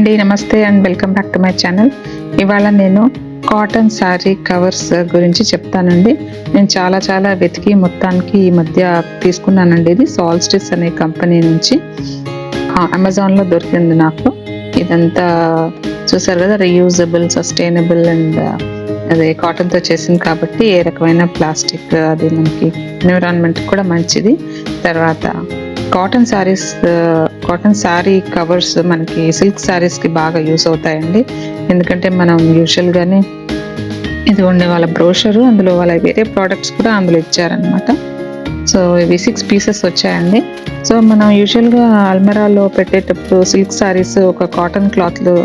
అండి, నమస్తే and welcome back to my channel. ఇవాళ నేను కాటన్ శారీ కవర్స్ గురించి చెప్తానండి. నేను చాలా వెతికి మొత్తానికి ఈ మధ్య తీసుకున్నానండి. ఇది సాల్స్టిస్ అనే కంపెనీ నుంచి అమెజాన్లో దొరికింది నాకు. ఇదంతా చూసారు కదా, రీయూజబుల్, సస్టైనబుల్ అండ్ అదే కాటన్తో చేసింది కాబట్టి ఏ రకమైన ప్లాస్టిక్ అది మనకి ఎన్విరాన్మెంట్ కూడా మంచిది. తర్వాత కాటన్ శారీ కవర్స్ మనకి సిల్క్ శారీస్కి బాగా యూస్ అవుతాయండి. ఎందుకంటే మనం యూజువల్గానే ఇది ఉండే వాళ్ళ బ్రోషరు, అందులో వాళ్ళ వేరే ప్రోడక్ట్స్ కూడా అందులో ఇచ్చారనమాట. సో ఇవి 6 pieces వచ్చాయండి. సో మనం యూజువల్గా అల్మరాలో పెట్టేటప్పుడు సిల్క్ శారీస్ ఒక కాటన్ క్లాత్లో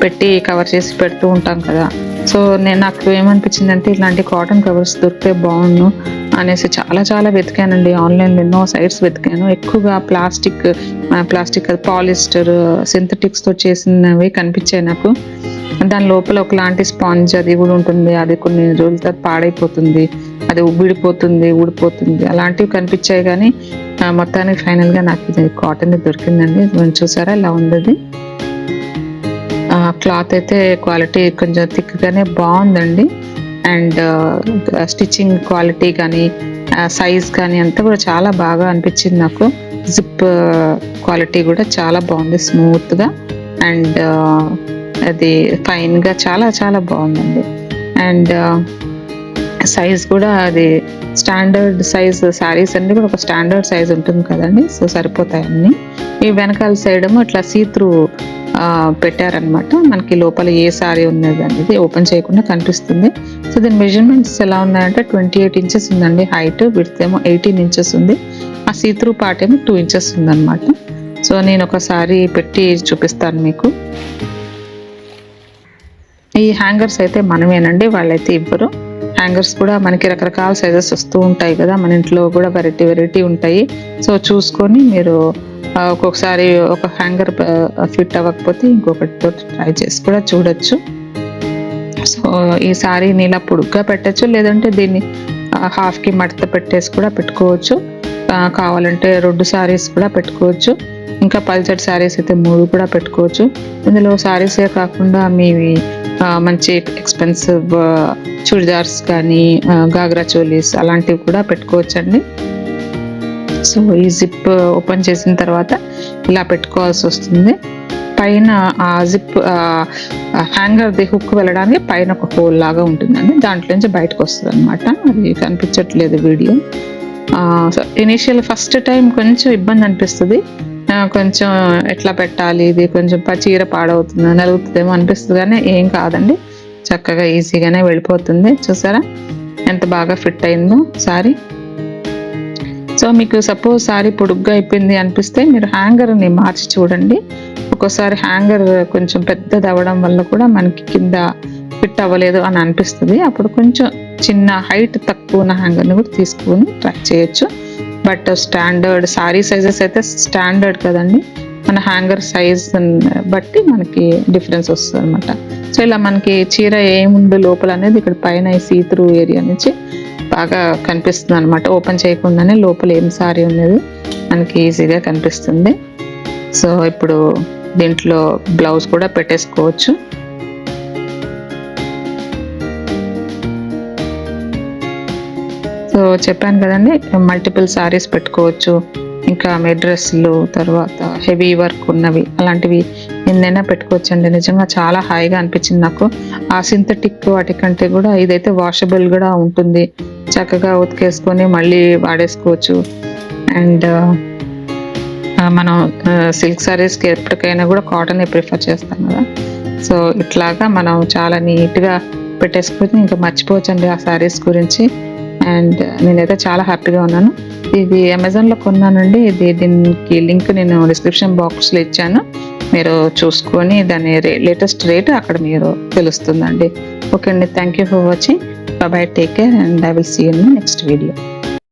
పెట్టి కవర్ చేసి పెడుతూ ఉంటాం కదా. సో నాకు ఏమనిపించిందంటే ఇలాంటి కాటన్ కవర్స్ దొరికితే బాగుండు అనేసి చాలా వెతికానండి. ఆన్లైన్లో ఎన్నో సైట్స్ వెతికాను. ఎక్కువగా ప్లాస్టిక్ పాలిస్టర్, సింథటిక్స్తో చేసినవి కనిపించాయి నాకు. దాని లోపల ఒకలాంటి స్పాంజ్ అది కూడా ఉంటుంది. అది కొన్ని రోజుల తర్వాత పాడైపోతుంది, అది ఊడిపోతుంది అలాంటివి కనిపించాయి. కానీ మొత్తానికి ఫైనల్గా నాకు ఇది కాటన్ దొరికిందండి. చూసారా ఇలా ఉంది. క్లాత్ అయితే క్వాలిటీ కొంచెం థిక్గానే బాగుందండి. అండ్ స్టిచ్చింగ్ క్వాలిటీ కానీ సైజ్ కానీ అంతా కూడా చాలా బాగా అనిపించింది నాకు. జిప్ క్వాలిటీ కూడా చాలా బాగుంది, స్మూత్గా అండ్ అది ఫైన్గా చాలా బాగుందండి. అండ్ సైజ్ కూడా అది స్టాండర్డ్ సైజ్. శారీస్ అన్ని కూడా ఒక స్టాండర్డ్ సైజ్ ఉంటుంది కదండి, సో సరిపోతాయి అన్ని. ఈ వెనకాల సైడ్ ఏమో ఇట్లా సీత్రూ పెట్టారనమాట. మనకి లోపల ఏ శారీ ఉన్నది అనేది ఓపెన్ చేయకుండా కనిపిస్తుంది. సో దీని మెజర్మెంట్స్ ఎలా ఉన్నాయంటే 28 inches ఉందండి హైట్, విడ్త్ ఏమో 18 inches ఉంది. ఆ సీత్రూ పార్ట్ ఏమో 2 inches ఉందన్నమాట. సో నేను ఒక శారీ పెట్టి చూపిస్తాను మీకు. ఈ హ్యాంగర్స్ అయితే మనమేనండి, వాళ్ళైతే ఇవ్వరు. హ్యాంగర్స్ కూడా మనకి రకరకాల సైజెస్ వస్తూ ఉంటాయి కదా, మన ఇంట్లో కూడా వెరైటీ ఉంటాయి. సో చూసుకొని మీరు ఒక్కొక్కసారి ఒక హ్యాంగర్ ఫిట్ అవ్వకపోతే ఇంకొకటితో ట్రై చేసి కూడా చూడొచ్చు. సో ఈ శారీని ఇలా పొడుగ్గా పెట్టచ్చు, లేదంటే దీన్ని హాఫ్కి మడత పెట్టేసి కూడా పెట్టుకోవచ్చు. కావాలంటే 2 శారీస్ కూడా పెట్టుకోవచ్చు. ఇంకా పల్చటి శారీస్ అయితే 3 కూడా పెట్టుకోవచ్చు. ఇందులో శారీసే కాకుండా మీవి మంచి ఎక్స్పెన్సివ్ చుడిదార్స్ కానీ గాగ్రా చోలీస్ అలాంటివి కూడా పెట్టుకోవచ్చండి. సో ఈ జిప్ ఓపెన్ చేసిన తర్వాత ఇలా పెట్టుకోవాల్సి వస్తుంది. పైన ఆ జిప్ హ్యాంగర్ది హుక్ వెళ్ళడానికి పైన ఒక హోల్ లాగా ఉంటుందండి, దాంట్లో నుంచి బయటకు వస్తుంది అనమాట. అది కనిపించట్లేదు వీడియో. ఇనీషియల్ ఫస్ట్ టైం కొంచెం ఇబ్బంది అనిపిస్తుంది. కొంచెం ఎట్లా పెట్టాలి, ఇది కొంచెం చీర పాడవుతుంది, నలుగుతుందేమో అనిపిస్తుంది, కానీ ఏం కాదండి, చక్కగా ఈజీగానే వెళ్ళిపోతుంది. చూసారా ఎంత బాగా ఫిట్ అయిందో శారీ. సో మీకు సపోజ్ శారీ పొడుగ్గా అయిపోయింది అనిపిస్తే మీరు హ్యాంగర్ని మార్చి చూడండి. ఒక్కోసారి హ్యాంగర్ కొంచెం పెద్దది అవ్వడం వల్ల కూడా మనకి కింద ఫిట్ అవ్వలేదు అని అనిపిస్తుంది. అప్పుడు కొంచెం చిన్న హైట్ తక్కువ ఉన్న హ్యాంగర్ని కూడా తీసుకొని ట్రై చేయొచ్చు. బట్ స్టాండర్డ్ శారీ సైజెస్ అయితే స్టాండర్డ్ కదండి, మన హ్యాంగర్ సైజ్ బట్టి మనకి డిఫరెన్స్ వస్తుంది అనమాట. సో ఇలా మనకి చీర ఏముందో లోపల అనేది ఇక్కడ పైన ఈ సీత్రూ ఏరియా నుంచి బాగా కనిపిస్తుంది అనమాట. ఓపెన్ చేయకుండానే లోపల ఏం శారీ ఉన్నది మనకి ఈజీగా కనిపిస్తుంది. సో ఇప్పుడు దీంట్లో బ్లౌజ్ కూడా పెట్టేసుకోవచ్చు. సో చెప్పాను కదండి, మల్టిపుల్ శారీస్ పెట్టుకోవచ్చు. ఇంకా డ్రెస్లు, తర్వాత హెవీ వర్క్ ఉన్నవి అలాంటివి ఎన్నైనా పెట్టుకోవచ్చు అండి. నిజంగా చాలా హాయిగా అనిపించింది నాకు. ఆ సింథటిక్ వాటికంటే కూడా ఇదైతే వాషబుల్ కూడా ఉంటుంది, చక్కగా ఉతికేసుకొని మళ్ళీ వాడేసుకోవచ్చు. అండ్ మనం సిల్క్ శారీస్కి ఎప్పటికైనా కూడా కాటనే ప్రిఫర్ చేస్తాం కదా. సో ఇట్లాగా మనం చాలా నీట్గా పెట్టేసుకొని ఇంకా మర్చిపోవచ్చండి ఆ శారీస్ గురించి. అండ్ నేనైతే చాలా హ్యాపీగా ఉన్నాను. ఇది అమెజాన్లో కొన్నానండి. దీనికి లింక్ నేను డిస్క్రిప్షన్ బాక్స్లో ఇచ్చాను, మీరు చూసుకొని దాని లేటెస్ట్ రేట్ అక్కడ మీరు తెలుస్తుందండి. ఓకే అండి, thank you for watching. Bye, take care and I will see you in next video.